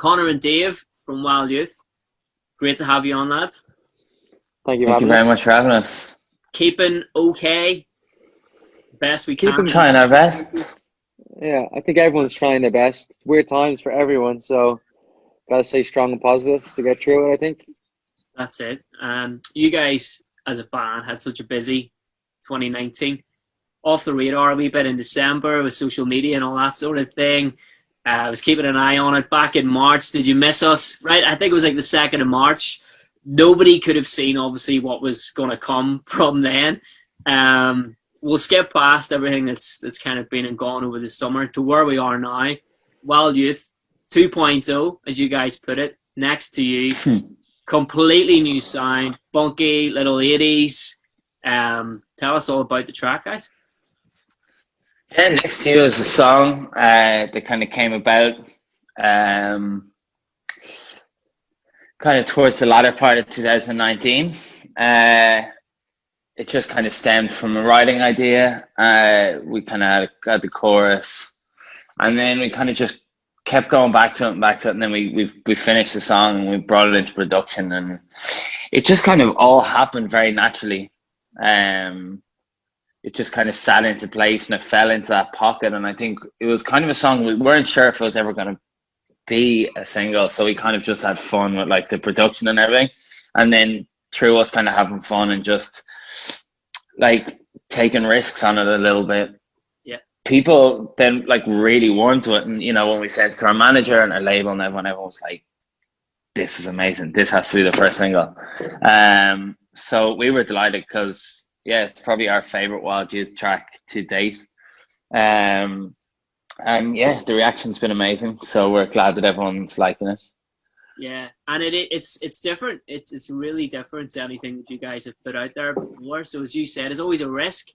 Connor and Dave from Wild Youth. Great to have you on, lad. Thank you Thank you very much for having us. Keeping okay, best we can. Trying our best. Yeah, I think everyone's trying their best. It's weird times for everyone, so gotta stay strong and positive to get through it, I think. That's it. You guys, as a band, had such a busy 2019. Off the radar a wee bit in December with social media and all that sort of thing. I was keeping an eye on it. Back in March, did you miss us? Right, I think it was like the 2nd of March. Nobody could have seen, obviously, what was going to come from then. We'll skip past everything that's kind of been and gone over the summer to where we are now. Wild Youth 2.0, as you guys put it, next to you. Completely new sound, funky, little 80s. Tell us all about the track, guys. Yeah, Next to You is a song that kind of came about kind of towards the latter part of 2019. It just kind of stemmed from a writing idea. We kind of had the chorus, and then we kind of just kept going back to it and back to it, and then we finished the song and we brought it into production, and it just kind of all happened very naturally. It just kind of sat into place and it fell into that pocket, and I think it was kind of a song we weren't sure if it was ever going to be a single, so we kind of just had fun with like the production and everything, and then through us kind of having fun and just like taking risks on it a little bit, people then like really warmed to it. And you know, when we said to our manager and our label and everyone was like, this is amazing, this has to be the first single. So we were delighted because it's probably our favorite Wild Youth track to date. And the reaction's been amazing, so we're glad that everyone's liking it. Yeah, and it's different. It's really different to anything that you guys have put out there before. So as you said, it's always a risk,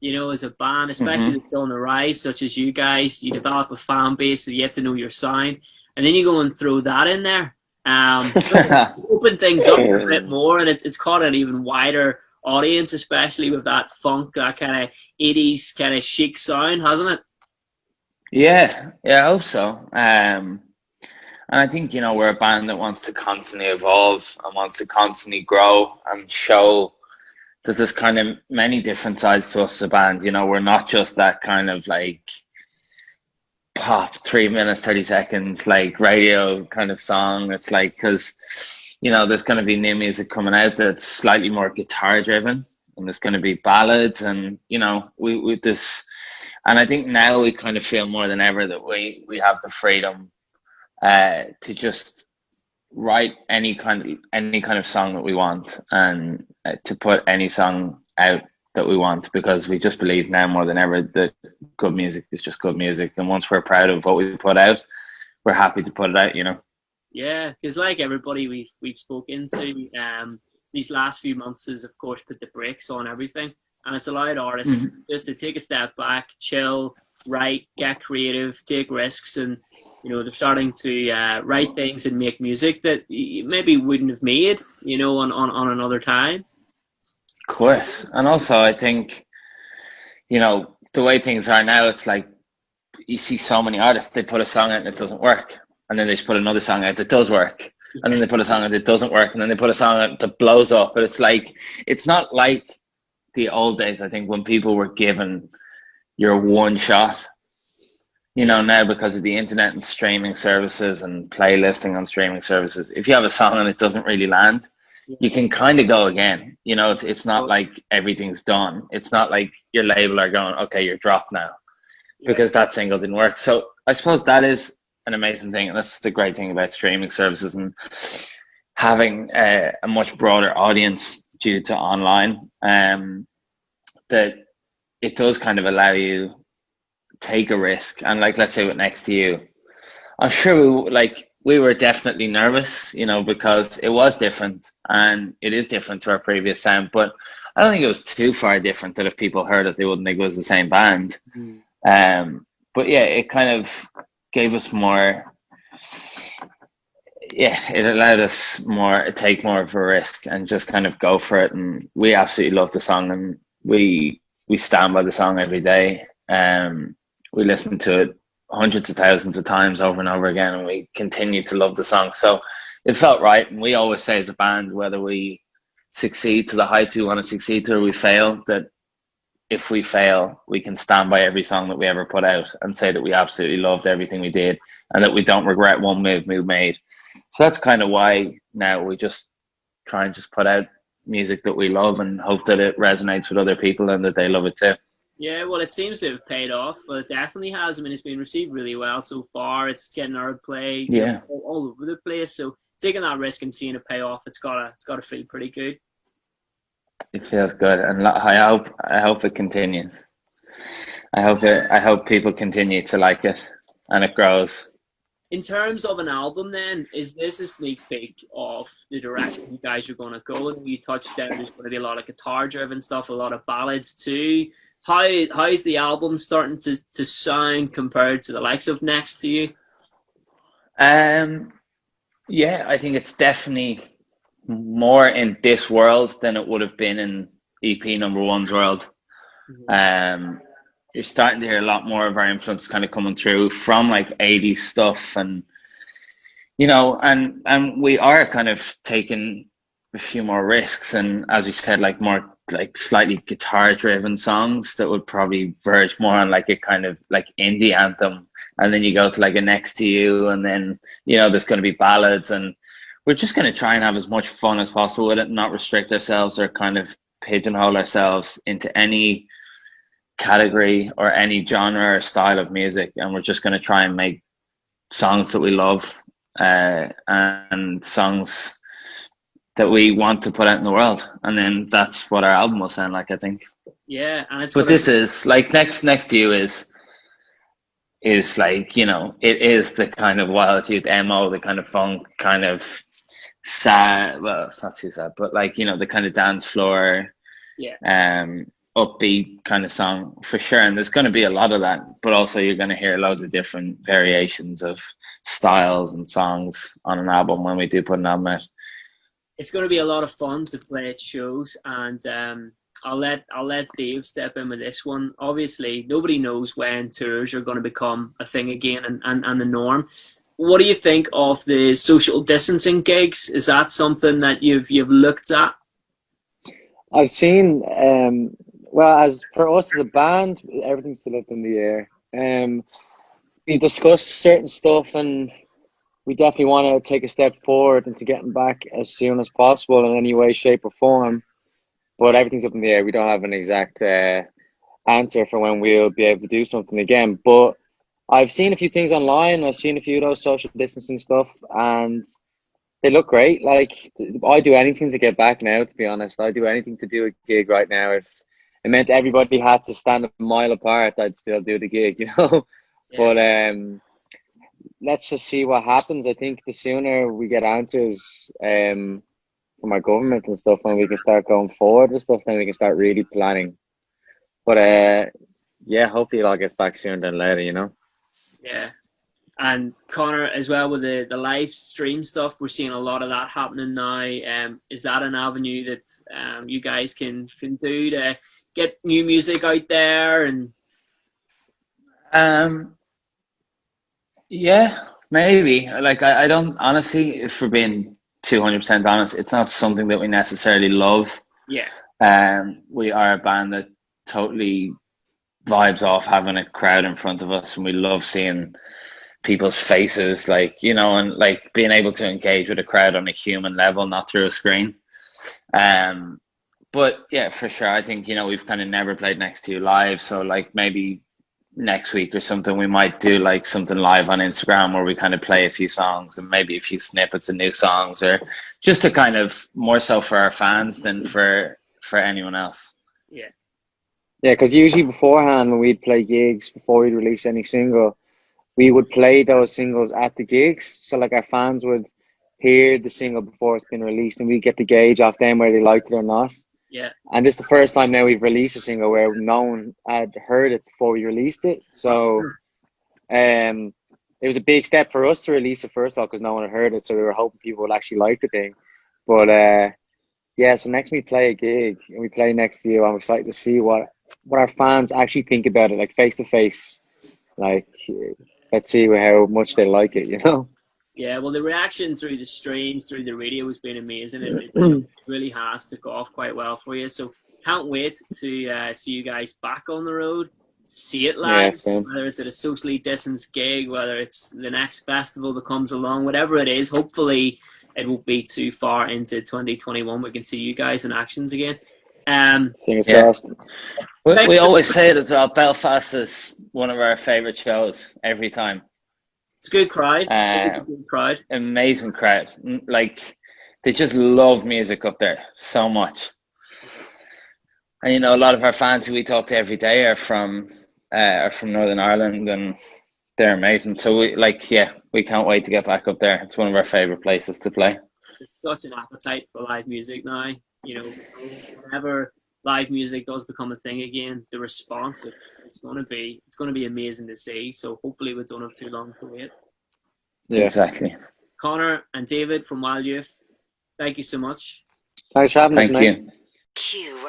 you know, as a band, especially that's on the rise, such as you guys. You develop a fan base that you have to know your sound, and then you go and throw that in there. Open things up a bit more, and it's caught an even wider audience, especially with that funk, that kind of 80s kind of chic sound, hasn't it? Yeah, I hope so. And I think, you know, we're a band that wants to constantly evolve and wants to constantly grow and show that there's kind of many different sides to us as a band. You know, we're not just that kind of like pop 3 minutes 30 seconds like radio kind of song. It's like, because you know, there's going to be new music coming out that's slightly more guitar driven, and there's going to be ballads, and you know, we this, and I think now we kind of feel more than ever that we have the freedom to just write any kind of song that we want, and to put any song out that we want, because we just believe now more than ever that good music is just good music, and once we're proud of what we put out, we're happy to put it out, you know. Yeah, because like everybody we've spoken to, these last few months has of course put the brakes on everything, and it's allowed artists just to take a step back, chill, write, get creative, take risks, and you know, they're starting to write things and make music that you maybe wouldn't have made, you know, on another time. Of course, and also I think, you know, the way things are now, it's like you see so many artists, they put a song out and it doesn't work, and then they just put another song out that does work, and then they put a song out that doesn't work, and then they put a song out that blows up. But it's like, it's not like the old days, I think, when people were given your one shot. You know, now because of the internet and streaming services and playlisting on streaming services, if you have a song and it doesn't really land, you can kind of go again. You know, it's not like everything's done. It's not like your label are going, okay, you're dropped now, because that single didn't work. So I suppose that is an amazing thing, and that's the great thing about streaming services and having a much broader audience due to online, that it does kind of allow you take a risk. And like, let's say with Next to You, I'm sure we were definitely nervous, you know, because it was different, and it is different to our previous sound, but I don't think it was too far different that if people heard it, they wouldn't think it was the same band. But yeah, it kind of gave us more, it allowed us take more of a risk and just kind of go for it. And we absolutely love the song, and we stand by the song every day. We listen to it hundreds of thousands of times over and over again, and we continue to love the song. So it felt right. And we always say as a band, whether we succeed to the heights we want to succeed to or we fail, that if we fail, we can stand by every song that we ever put out and say that we absolutely loved everything we did and that we don't regret one move we made. So that's kind of why now we just try and just put out music that we love and hope that it resonates with other people and that they love it too. Yeah, well, it seems to have paid off, but it definitely has. I mean, it's been received really well so far. It's getting our play, Yeah, all over the place. So taking that risk and seeing it pay off, it's gotta feel pretty good. it feels good, and I hope it continues. I hope people continue to like it and it grows. In terms of an album, then, is this a sneak peek of the direction you guys are going to go? And you touched on there's going to be a lot of guitar-driven stuff, a lot of ballads too. How's the album starting to sound compared to the likes of Next to You? Um, yeah, I think it's definitely more in this world than it would have been in EP number one's world. Um, you're starting to hear a lot more of our influence kind of coming through from like 80s stuff, and and we are kind of taking a few more risks, and as we said, like more like slightly guitar driven songs that would probably verge more on like a kind of like indie anthem, and then you go to like a Next to You, and then there's going to be ballads, and we're just going to try and have as much fun as possible with it, not restrict ourselves or kind of pigeonhole ourselves into any category or any genre or style of music, and we're just going to try and make songs that we love, and songs that we want to put out in the world, and then that's what our album will sound like, I think. Yeah, and it's But this is like next to You is like it is the kind of Wild Youth MO, the kind of funk, kind of sad, well, it's not too sad, but like the kind of dance floor, yeah, upbeat kind of song for sure. And there's going to be a lot of that, but also you're going to hear loads of different variations of styles and songs on an album when we do put an album out. it's going to be a lot of fun to play at shows, and I'll let Dave step in with this one. Obviously, nobody knows when tours are going to become a thing again and the norm. What do you think of the social distancing gigs? Is that something that you've looked at? I've seen, well, as for us as a band, everything's still up in the air. We discussed certain stuff, and we definitely want to take a step forward into getting back as soon as possible in any way, shape, or form. But everything's up in the air. We don't have an exact answer for when we'll be able to do something again. But I've seen a few things online. I've seen a few of those social distancing stuff, and they look great. Like, I'd do anything to get back now, to be honest. I'd do anything to do a gig right now. If it meant everybody had to stand a mile apart, I'd still do the gig, Yeah. But let's just see what happens. I think the sooner we get answers from our government and stuff, and we can start going forward with stuff, then we can start really planning. But yeah, hopefully it all gets back sooner than later, Yeah. And Connor, as well, with the live stream stuff, we're seeing a lot of that happening now. Is that an avenue that you guys can do to get new music out there? And Yeah, maybe. Like I don't honestly, if we're being 200% honest, it's not something that we necessarily love. yeah, We are a band that totally vibes off having a crowd in front of us, and we love seeing people's faces, like and like being able to engage with a crowd on a human level, not through a screen. But yeah, for sure, I think we've kind of never played Next to You live, so like maybe next week or something we might do like something live on Instagram where we kind of play a few songs and maybe a few snippets of new songs, or just to kind of more so for our fans than for anyone else. yeah, because usually beforehand, when we'd play gigs, before we'd release any single, we would play those singles at the gigs. So like our fans would hear the single before it's been released, and we get the gauge off them whether they liked it or not. yeah, And this is the first time now we've released a single where no one had heard it before we released it. So it was a big step for us to release it first of all, because no one had heard it. So we were hoping people would actually like the thing. But yeah, so next we play a gig and we play Next to You. I'm excited to see what our fans actually think about it, like face to face. Like, let's see how much they like it, you know. Yeah, well, the reaction through the streams, through the radio has been amazing. It really has took off quite well for you. So can't wait to see you guys back on the road, see it live, Same. whether it's at a socially distanced gig, whether it's the next festival that comes along, whatever it is. Hopefully, it won't be too far into 2021. We can see you guys in actions again. Fingers Yeah. crossed. We always say it as well. Belfast is one of our favourite shows every time. It's a good crowd. It's a good crowd. Amazing crowd. Like, they just love music up there so much. And you know, a lot of our fans who we talk to every day are from Northern Ireland, and they're amazing. So we can't wait to get back up there. It's one of our favourite places to play. There's such an appetite for live music now. You know, whenever live music does become a thing again, the response it's going to be amazing to see. So hopefully we don't have too long to wait. Yeah, exactly. Connor and David from Wild Youth, thank you so much. Thanks for having us, Thank mate. you. Q.